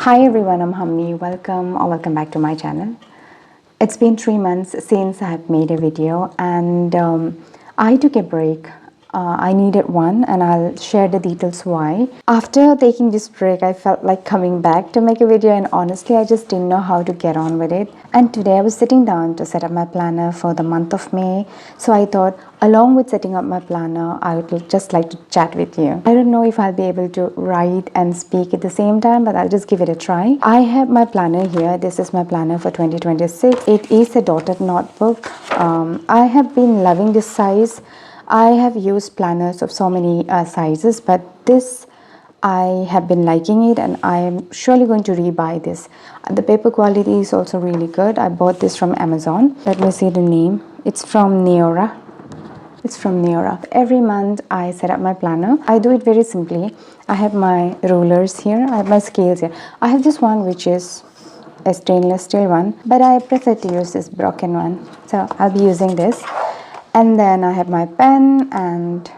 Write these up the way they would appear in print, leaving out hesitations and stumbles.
Hi everyone, I'm Hammi. Welcome back to my channel. It's been 3 months since I have made a video and I took a break. I needed one and I'll share the details why. After taking this break, I felt like coming back to make a video and honestly, I just didn't know how to get on with it. And today I was sitting down to set up my planner for the month of May. So I thought along with setting up my planner, I would just like to chat with you. I don't know if I'll be able to write and speak at the same time, but I'll just give it a try. I have my planner here. This is my planner for 2026. It is a dotted notebook. I have been loving this size. I have used planners of so many sizes, but this I have been liking it and I am surely going to rebuy this. The paper quality is also really good. I bought this from Amazon. Let me see the name. It's from Neora. Every month I set up my planner. I do it very simply. I have my rulers here. I have my scales here. I have this one which is a stainless steel one, but I prefer to use this broken one. So I'll be using this. And then I have my pen and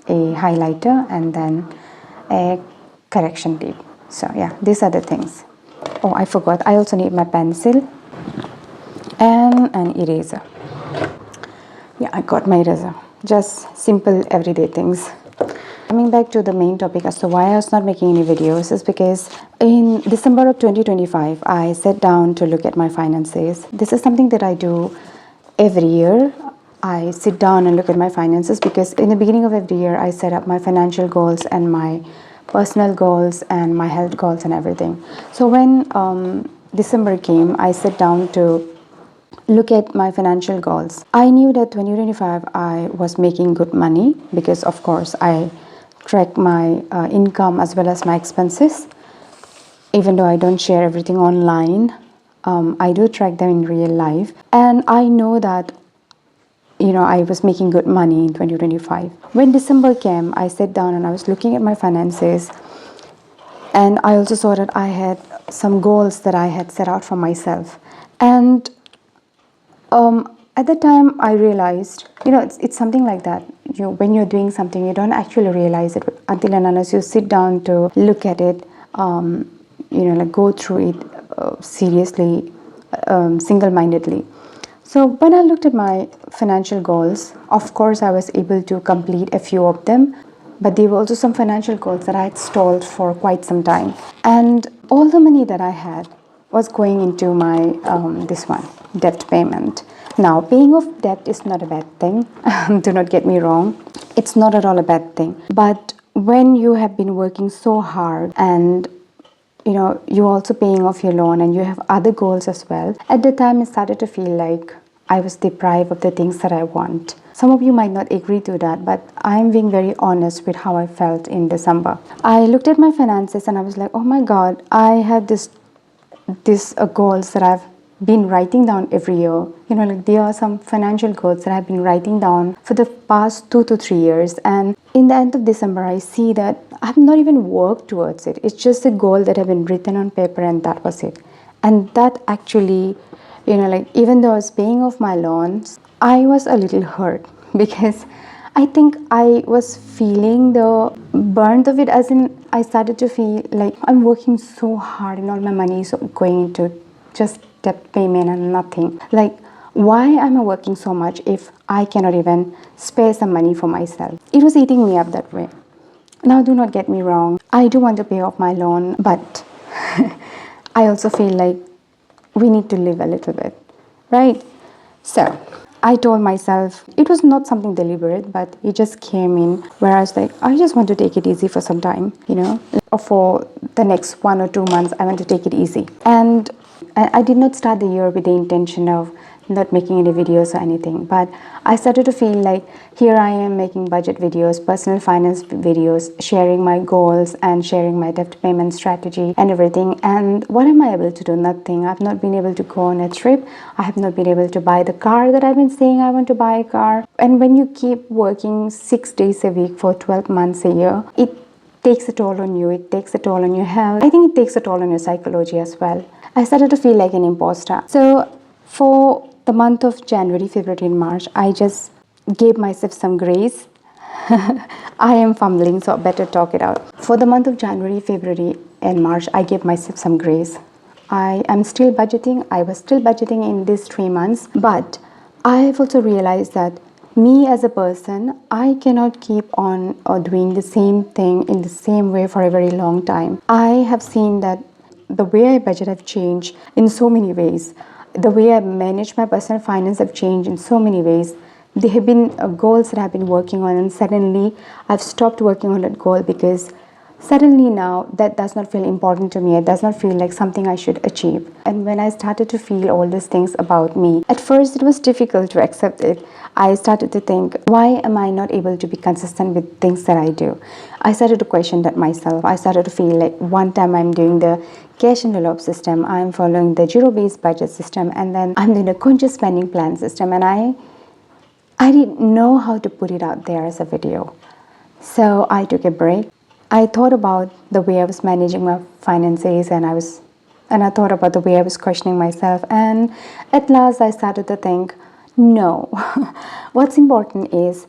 a highlighter and then a correction tape. So yeah, these are the things. Oh, I forgot. I also need my pencil and an eraser. Yeah, I got my eraser. Just simple everyday things. Coming back to the main topic as to why I was not making any videos is because in December of 2025, I sat down to look at my finances. This is something that I do every year. I sit down and look at my finances because in the beginning of every year, I set up my financial goals and my personal goals and my health goals and everything. So when December came, I sat down to look at my financial goals. I knew that 2025 I was making good money because of course I track my income as well as my expenses. Even though I don't share everything online, I do track them in real life. And I know that I was making good money in 2025. When December came, I sat down and I was looking at my finances. And I also saw that I had some goals that I had set out for myself. And at the time, I realized, it's something like that. When you're doing something, you don't actually realize it until and unless you sit down to look at it, go through it seriously, single-mindedly. So when I looked at my financial goals, of course, I was able to complete a few of them, but there were also some financial goals that I had stalled for quite some time. And all the money that I had was going into my, debt payment. Now, paying off debt is not a bad thing. Do not get me wrong. It's not at all a bad thing. But when you have been working so hard and you're also paying off your loan and you have other goals as well. At the time, it started to feel like I was deprived of the things that I want. Some of you might not agree to that, but I'm being very honest with how I felt in December. I looked at my finances and I was like, oh my God, I had these goals that I've been writing down every year. There are some financial goals that I've been writing down for the past 2 to 3 years. And in the end of December, I see that I've not even worked towards it. It's just a goal that have been written on paper and that was it. And that actually, even though I was paying off my loans, I was a little hurt because I think I was feeling the burnt of it, as in I started to feel like I'm working so hard and all my money is going into just debt payment and nothing. Like, why am I working so much if I cannot even spare some money for myself? It was eating me up that way. Now, do not get me wrong. I do want to pay off my loan, but I also feel like we need to live a little bit, right? So I told myself, it was not something deliberate, but it just came in where I was like, I just want to take it easy for some time, or for the next 1 or 2 months, I want to take it easy. And I did not start the year with the intention of not making any videos or anything, but I started to feel like here I am making budget videos, personal finance videos, sharing my goals and sharing my debt payment strategy and everything. And what am I able to do? Nothing. I've not been able to go on a trip. I have not been able to buy the car that I've been saying I want to buy a car. And when you keep working 6 days a week for 12 months a year, it takes a toll on you. It takes a toll on your health. I think it takes a toll on your psychology as well. I started to feel like an imposter. So for the month of January, February and March, I just gave myself some grace I am fumbling, so I better talk it out. For the month of January, February, and March, I gave myself some grace. I am still budgeting. I was still budgeting in these 3 months, but I have also realized that me as a person, I cannot keep on doing the same thing in the same way for a very long time. I have seen that the way I budget have changed in so many ways. The way I manage my personal finance have changed in so many ways. There have been goals that I've been working on, and suddenly I've stopped working on that goal because suddenly now that does not feel important to me. It does not feel like something I should achieve. And when I started to feel all these things about me, at first it was difficult to accept it. I started to think, why am I not able to be consistent with things that I do? I started to question that myself. I started to feel like one time I'm doing the cash envelope system, I'm following the zero-based budget system, and then I'm doing the conscious spending plan system, and I didn't know how to put it out there as a video. So I took a break. I thought about the way I was managing my finances, and I thought about the way I was questioning myself, and at last I started to think, no. What's important is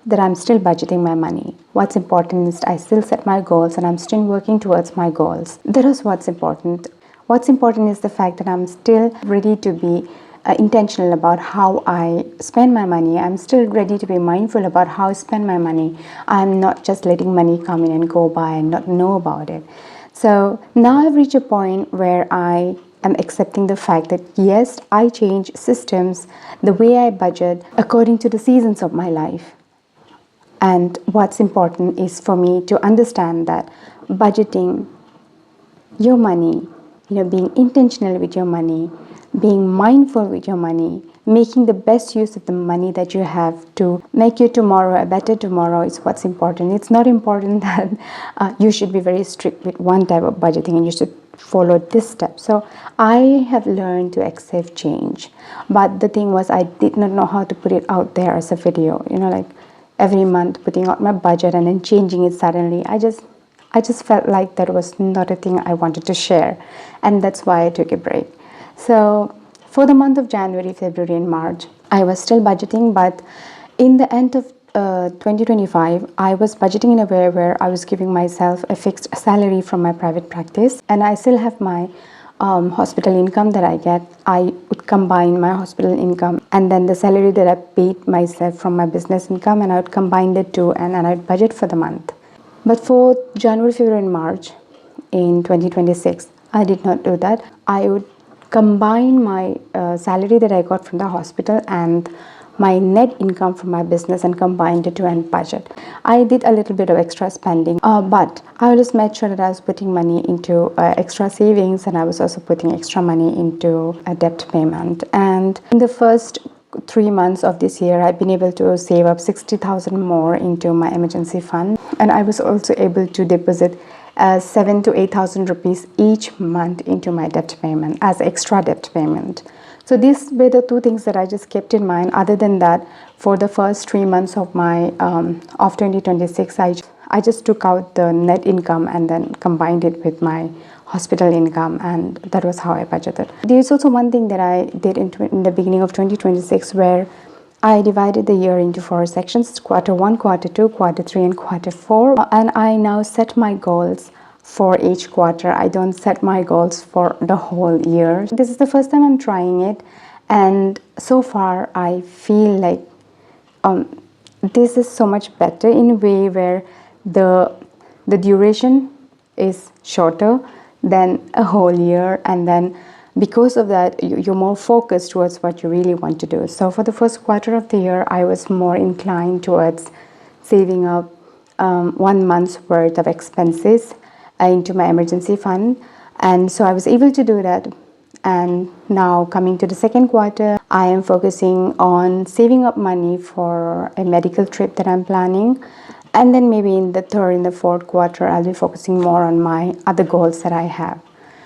that I'm still budgeting my money. What's important is I still set my goals and I'm still working towards my goals. That is what's important. What's important is the fact that I'm still ready to be intentional about how I spend my money. I'm still ready to be mindful about how I spend my money. I'm not just letting money come in and go by and not know about it. So now I've reached a point where I am accepting the fact that yes, I change systems, the way I budget according to the seasons of my life. And what's important is for me to understand that budgeting your money, being intentional with your money, being mindful with your money, making the best use of the money that you have to make your tomorrow a better tomorrow is what's important. It's not important that you should be very strict with one type of budgeting and you should follow this step. So I have learned to accept change. But the thing was, I did not know how to put it out there as a video, like every month putting out my budget and then changing it suddenly. I just felt like that was not a thing I wanted to share, and that's why I took a break. So for the month of January, February, and March, I was still budgeting, but in the end of 2025, I was budgeting in a way where I was giving myself a fixed salary from my private practice, and I still have my hospital income that I get. I would combine my hospital income and then the salary that I paid myself from my business income, and I would combine the two, and I'd budget for the month. But for January, February, and March in 2026, I did not do that. I would combine my salary that I got from the hospital and my net income from my business and combined the two and budget. I did a little bit of extra spending, but I always made sure that I was putting money into extra savings, and I was also putting extra money into a debt payment. And in the first 3 months of this year, I've been able to save up 60,000 more into my emergency fund, and I was also able to deposit 7,000 to 8,000 rupees each month into my debt payment as extra debt payment. So these were the two things that I just kept in mind. Other than that, for the first 3 months of my of 2026, I just took out the net income and then combined it with my hospital income, and that was how I budgeted. There's also one thing that I did in the beginning of 2026 where I divided the year into 4 sections: quarter 1, quarter 2, quarter 3, and quarter 4. And I now set my goals for each quarter. I don't set my goals for the whole year. This is the first time I'm trying it, and so far I feel like this is so much better in a way where the duration is shorter than a whole year, and then because of that you're more focused towards what you really want to do. So for the first quarter of the year, I was more inclined towards saving up 1 month's worth of expenses into my emergency fund, and so I was able to do that. And now coming to the second quarter, I am focusing on saving up money for a medical trip that I'm planning, and then maybe in the third and the fourth quarter I'll be focusing more on my other goals that I have.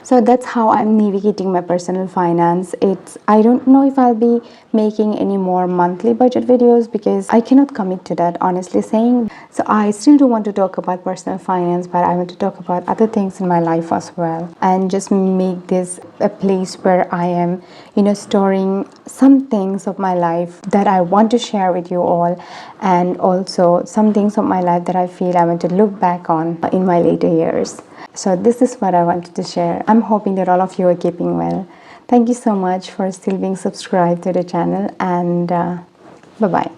So that's how I'm navigating my personal finance. I don't know if I'll be making any more monthly budget videos because I cannot commit to that, honestly saying. So I still do want to talk about personal finance, but I want to talk about other things in my life as well, and just make this a place where I am, storing some things of my life that I want to share with you all, and also some things of my life that I feel I want to look back on in my later years. So this is what I wanted to share. I'm hoping that all of you are keeping well. Thank you so much for still being subscribed to the channel, and bye-bye.